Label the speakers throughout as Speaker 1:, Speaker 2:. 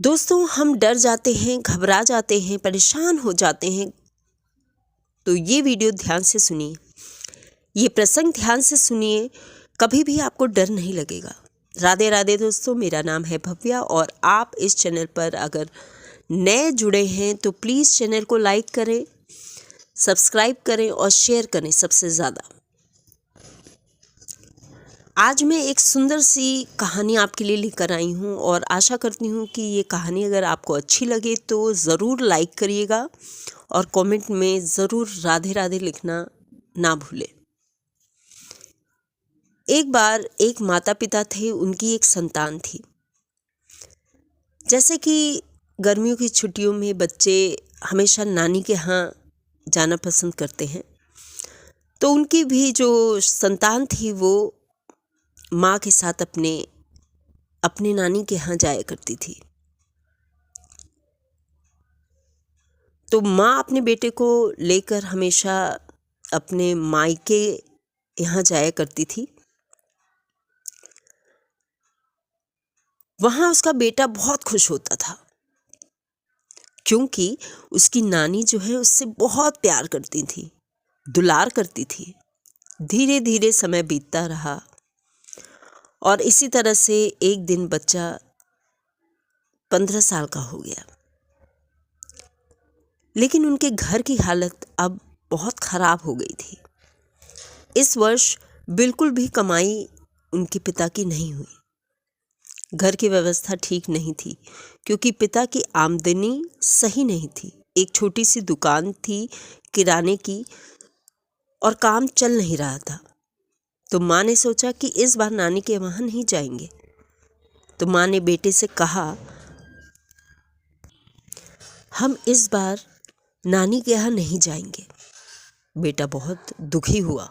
Speaker 1: दोस्तों, हम डर जाते हैं, घबरा जाते हैं, परेशान हो जाते हैं। तो ये वीडियो ध्यान से सुनिए, ये प्रसंग ध्यान से सुनिए, कभी भी आपको डर नहीं लगेगा। राधे राधे दोस्तों, मेरा नाम है भव्या और आप इस चैनल पर अगर नए जुड़े हैं तो प्लीज़ चैनल को लाइक करें, सब्सक्राइब करें और शेयर करें सबसे ज़्यादा। आज मैं एक सुंदर सी कहानी आपके लिए लेकर आई हूँ और आशा करती हूँ कि ये कहानी अगर आपको अच्छी लगे तो ज़रूर लाइक करिएगा और कमेंट में ज़रूर राधे राधे लिखना ना भूलें। एक बार एक माता पिता थे, उनकी एक संतान थी। जैसे कि गर्मियों की छुट्टियों में बच्चे हमेशा नानी के यहाँ जाना पसंद करते हैं, तो उनकी भी जो संतान थी वो माँ के साथ अपने नानी के यहाँ जाया करती थी। तो माँ अपने बेटे को लेकर हमेशा अपने मायके यहाँ जाया करती थी। वहाँ उसका बेटा बहुत खुश होता था क्योंकि उसकी नानी जो है उससे बहुत प्यार करती थी, दुलार करती थी। धीरे धीरे समय बीतता रहा और इसी तरह से एक दिन बच्चा 15 साल का हो गया। लेकिन उनके घर की हालत अब बहुत ख़राब हो गई थी। इस वर्ष बिल्कुल भी कमाई उनके पिता की नहीं हुई। घर की व्यवस्था ठीक नहीं थी क्योंकि पिता की आमदनी सही नहीं थी। एक छोटी सी दुकान थी किराने की और काम चल नहीं रहा था। तो माँ ने सोचा कि इस बार नानी के वहाँ नहीं जाएंगे। तो माँ ने बेटे से कहा, हम इस बार नानी के यहाँ नहीं जाएंगे। बेटा बहुत दुखी हुआ।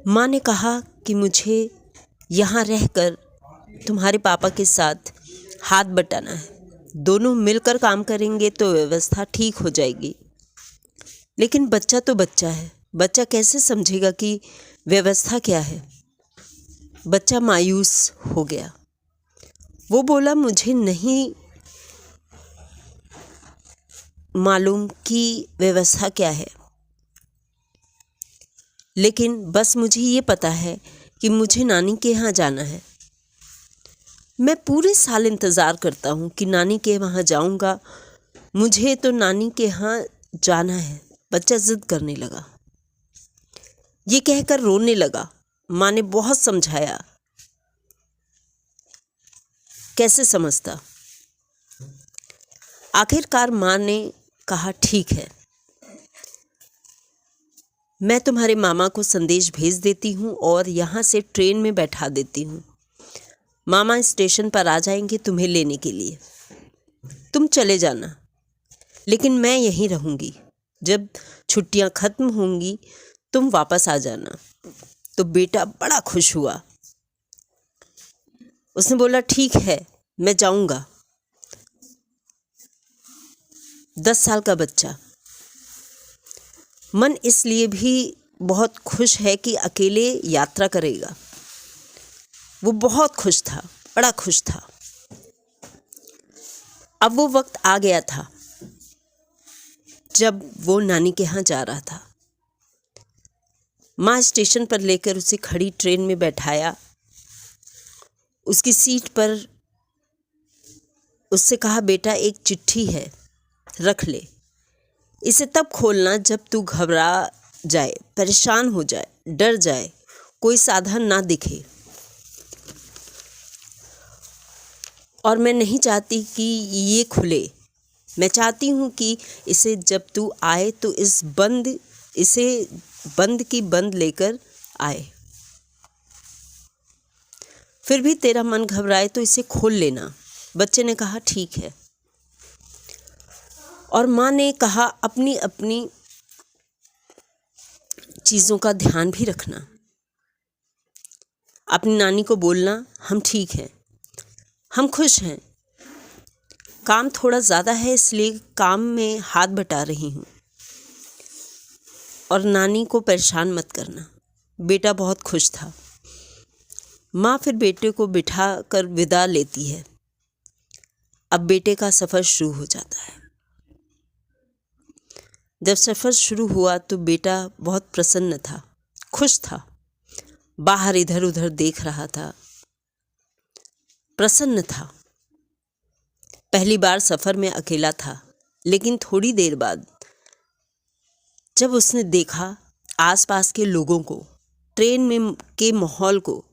Speaker 1: माँ ने कहा कि मुझे यहाँ रहकर तुम्हारे पापा के साथ हाथ बटाना है, दोनों मिलकर काम करेंगे तो व्यवस्था ठीक हो जाएगी। लेकिन बच्चा तो बच्चा है, बच्चा कैसे समझेगा कि व्यवस्था क्या है। बच्चा मायूस हो गया। वो बोला, मुझे नहीं मालूम कि व्यवस्था क्या है, लेकिन बस मुझे ये पता है कि मुझे नानी के यहाँ जाना है। मैं पूरे साल इंतज़ार करता हूँ कि नानी के वहाँ जाऊँगा, मुझे तो नानी के यहाँ जाना है। बच्चा जिद करने लगा, ये कहकर रोने लगा। माँ ने बहुत समझाया, कैसे समझता। आखिरकार माँ ने कहा, ठीक है, मैं तुम्हारे मामा को संदेश भेज देती हूँ और यहाँ से ट्रेन में बैठा देती हूँ। मामा स्टेशन पर आ जाएंगे तुम्हें लेने के लिए। तुम चले जाना, लेकिन मैं यहीं रहूँगी। जब छुट्टियाँ ख़त्म होंगी तुम वापस आ जाना। तो बेटा बड़ा खुश हुआ। उसने बोला, ठीक है, मैं जाऊँगा। 10 साल का बच्चा। मन इसलिए भी बहुत खुश है कि अकेले यात्रा करेगा। वो बहुत खुश था, बड़ा खुश था। अब वो वक्त आ गया था जब वो नानी के यहाँ जा रहा था। माँ स्टेशन पर लेकर उसे खड़ी ट्रेन में बैठाया। उसकी सीट पर उससे कहा, बेटा एक चिट्ठी है, रख ले। इसे तब खोलना जब तू घबरा जाए, परेशान हो जाए, डर जाए, कोई साधन ना दिखे। और मैं नहीं चाहती कि ये खुले। मैं चाहती हूँ कि इसे जब तू आए तो इसे बंद की बंद लेकर आए। फिर भी तेरा मन घबराए तो इसे खोल लेना। बच्चे ने कहा, ठीक है। और माँ ने कहा, अपनी अपनी चीज़ों का ध्यान भी रखना। अपनी नानी को बोलना, हम ठीक हैं, हम खुश हैं। काम थोड़ा ज़्यादा है इसलिए काम में हाथ बटा रही हूँ और नानी को परेशान मत करना। बेटा बहुत खुश था। माँ फिर बेटे को बिठा कर विदा लेती है। अब बेटे का सफ़र शुरू हो जाता है। जब सफ़र शुरू हुआ तो बेटा बहुत प्रसन्न था, खुश था, बाहर इधर उधर देख रहा था, प्रसन्न था। पहली बार सफ़र में अकेला था, लेकिन थोड़ी देर बाद जब उसने देखा आसपास के लोगों को, ट्रेन में के माहौल को,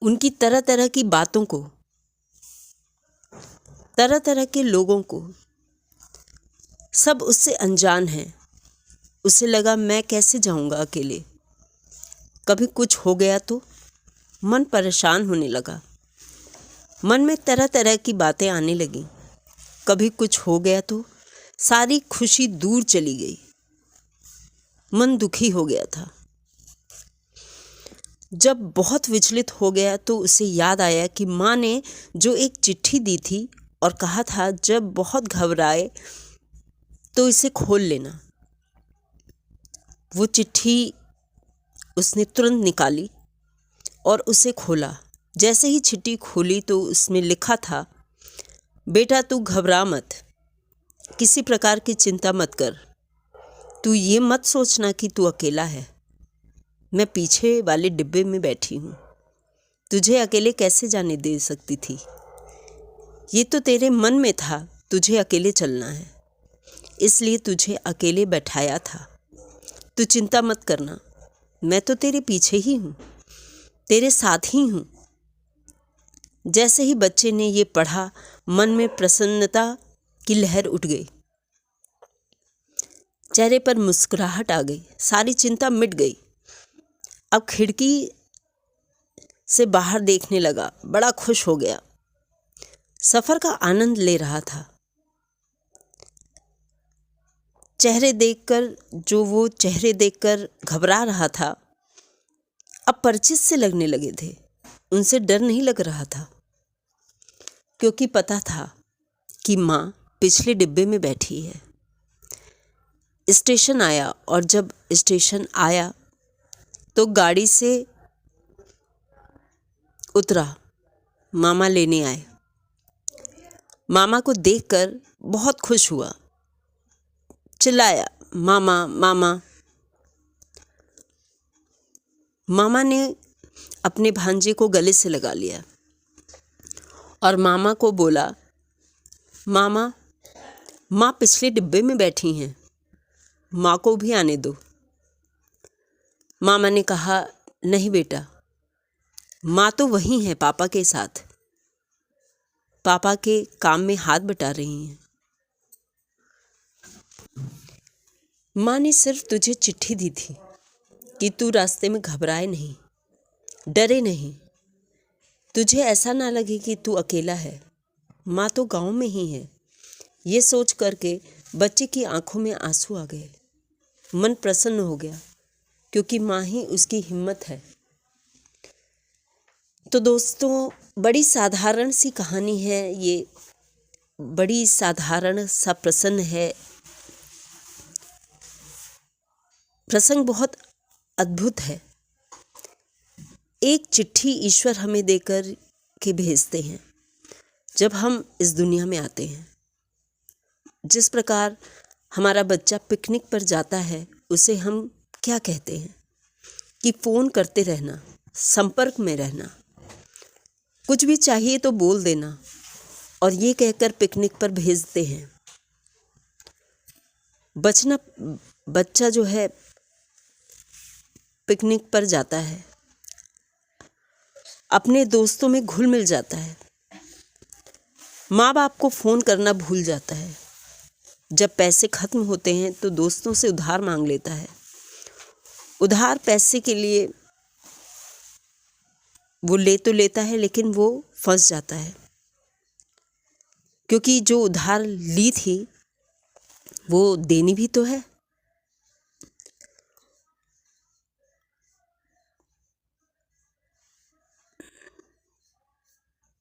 Speaker 1: उनकी तरह तरह की बातों को, तरह तरह के लोगों को, सब उससे अनजान हैं, उसे लगा मैं कैसे जाऊंगा अकेले। कभी कुछ हो गया तो मन परेशान होने लगा, मन में तरह तरह की बातें आने लगीं। कभी कुछ हो गया तो सारी खुशी दूर चली गई, मन दुखी हो गया था। जब बहुत विचलित हो गया तो उसे याद आया कि माँ ने जो एक चिट्ठी दी थी और कहा था जब बहुत घबराए तो इसे खोल लेना। वो चिट्ठी उसने तुरंत निकाली और उसे खोला। जैसे ही चिट्ठी खोली तो उसमें लिखा था, बेटा तू घबरा मत, किसी प्रकार की चिंता मत कर, तू ये मत सोचना कि तू अकेला है, मैं पीछे वाले डिब्बे में बैठी हूँ, तुझे अकेले कैसे जाने दे सकती थी। ये तो तेरे मन में था तुझे अकेले चलना है, इसलिए तुझे अकेले बैठाया था। तू चिंता मत करना, मैं तो तेरे पीछे ही हूँ, तेरे साथ ही हूँ। जैसे ही बच्चे ने ये पढ़ा, मन में प्रसन्नता की लहर उठ गई, चेहरे पर मुस्कुराहट आ गई, सारी चिंता मिट गई। अब खिड़की से बाहर देखने लगा, बड़ा खुश हो गया, सफ़र का आनंद ले रहा था। वो चेहरे देखकर घबरा रहा था, अब परिचित से लगने लगे थे। उनसे डर नहीं लग रहा था, क्योंकि पता था कि माँ पिछले डिब्बे में बैठी है। स्टेशन आया और जब स्टेशन आया तो गाड़ी से उतरा, मामा लेने आए। मामा को देखकर बहुत खुश हुआ, चिल्लाया, मामा मामा। मामा ने अपने भांजे को गले से लगा लिया और मामा को बोला, मामा माँ पिछले डिब्बे में बैठी हैं, माँ को भी आने दो। मामा ने कहा, नहीं बेटा, माँ तो वहीं है पापा के साथ, पापा के काम में हाथ बटा रही हैं। माँ ने सिर्फ तुझे चिट्ठी दी थी कि तू रास्ते में घबराए नहीं, डरे नहीं, तुझे ऐसा ना लगे कि तू अकेला है, माँ तो गांव में ही है। ये सोच करके बच्चे की आंखों में आंसू आ गए, मन प्रसन्न हो गया, क्योंकि माँ ही उसकी हिम्मत है। तो दोस्तों, बड़ी साधारण सी कहानी है ये, बड़ी साधारण सा प्रसंग है। प्रसंग बहुत अद्भुत है। एक चिट्ठी ईश्वर हमें देकर के भेजते हैं जब हम इस दुनिया में आते हैं। जिस प्रकार हमारा बच्चा पिकनिक पर जाता है, उसे हम क्या कहते हैं कि फ़ोन करते रहना, संपर्क में रहना, कुछ भी चाहिए तो बोल देना, और ये कहकर पिकनिक पर भेजते हैं। बच्चा जो है पिकनिक पर जाता है, अपने दोस्तों में घुल मिल जाता है, माँ बाप को फ़ोन करना भूल जाता है। जब पैसे ख़त्म होते हैं तो दोस्तों से उधार मांग लेता है। उधार पैसे के लिए वो ले तो लेता है, लेकिन वो फंस जाता है, क्योंकि जो उधार ली थी वो देनी भी तो है।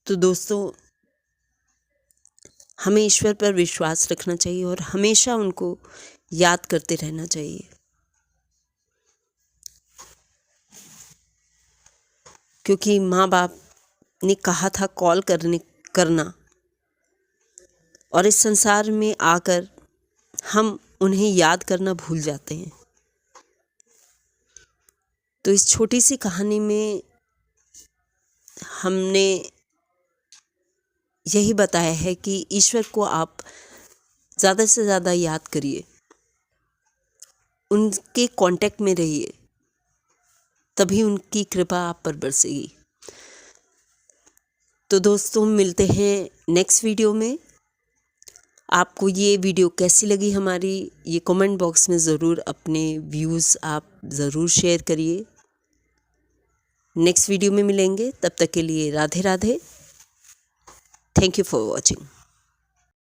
Speaker 1: तो दोस्तों, हमें ईश्वर पर विश्वास रखना चाहिए और हमेशा उनको याद करते रहना चाहिए, क्योंकि माँ बाप ने कहा था कॉल करना, और इस संसार में आकर हम उन्हें याद करना भूल जाते हैं। तो इस छोटी सी कहानी में हमने यही बताया है कि ईश्वर को आप ज़्यादा से ज़्यादा याद करिए, उनके कांटेक्ट में रहिए, तभी उनकी कृपा आप पर बरसेगी। तो दोस्तों, मिलते हैं नेक्स्ट वीडियो में। आपको ये वीडियो कैसी लगी हमारी, ये कमेंट बॉक्स में ज़रूर अपने व्यूज़ आप ज़रूर शेयर करिए। नेक्स्ट वीडियो में मिलेंगे, तब तक के लिए Radhe Radhe. Thank you for watching.